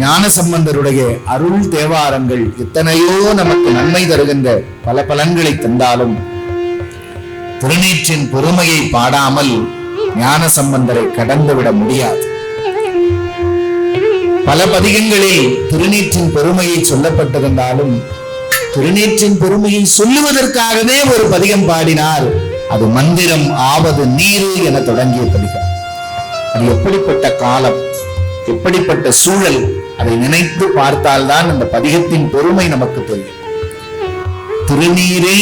ஞானசம்பந்தருடைய அருள் தேவாரங்கள் எத்தனையோ நமக்கு நன்மை தருகின்ற பல பலன்களை தந்தாலும் திருநீற்றின் பெருமையை பாடாமல் ஞானசம்பந்தரை கடந்துவிட முடியாது. பல பதிகங்களில் திருநீற்றின் பெருமையை சொல்லப்பட்டிருந்தாலும் திருநீற்றின் பெருமையை சொல்லுவதற்காகவே ஒரு பதிகம் பாடினார். அது மந்திரம் ஆவது நீரு என தொடங்கிய பதிகம். அது எப்படிப்பட்ட காலம், எப்படிப்பட்ட சூழல், அதை நினைத்து பார்த்தால்தான் அந்த பதிகத்தின் பெருமை நமக்கு தெரியும். திருநீரே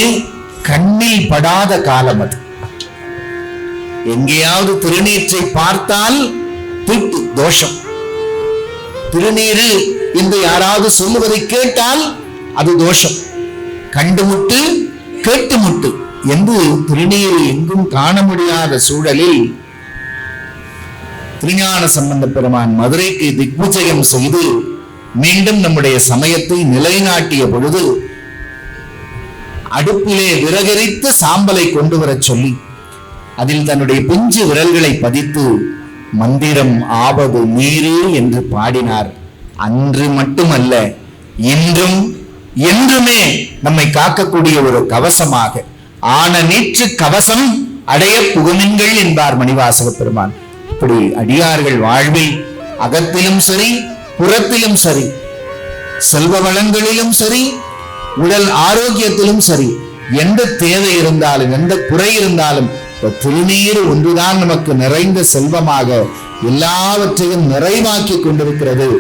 கண்ணில் படாத காலம் அது. எங்கேயாவது திருநீற்றை பார்த்தால் தீட்டு தோஷம். திருநீரு என்று யாராவது சொல்லுவதை கேட்டால் அது தோஷம். கண்டு முட்டு கேட்டு முட்டு என்று திருநீர் எங்கும் காண முடியாத சூழலில் திருஞான சம்பந்த பெருமான் மதுரைக்கு திக்விஜயம் செய்து மீண்டும் நம்முடைய சமயத்தை நிலைநாட்டிய பொழுது அடுப்பிலே விறகரித்து சாம்பலை கொண்டு வர சொல்லி அதில் தன்னுடைய பிஞ்சு விரல்களை பதித்து மந்திரம் ஆவது நீரே என்று பாடினார். அன்று மட்டுமல்ல, இன்றும் என்றுமே நம்மை காக்கக்கூடிய ஒரு கவசமாக ஆன நீற்று கவசம் அடைய புகுமின்கள் என்பார் மணிவாசக பெருமான். இப்படி அடியார்கள் வாழ்வில் அகத்திலும் சரி புறத்திலும் சரி, செல்வ வளங்களிலும் சரி, உடல் ஆரோக்கியத்திலும் சரி, எந்த தேவை இருந்தாலும் எந்த குறை இருந்தாலும் திருநீர் ஒன்றுதான் நமக்கு நிறைந்த செல்வமாக எல்லாவற்றையும் நிறைவாக்கி கொண்டிருக்கிறது.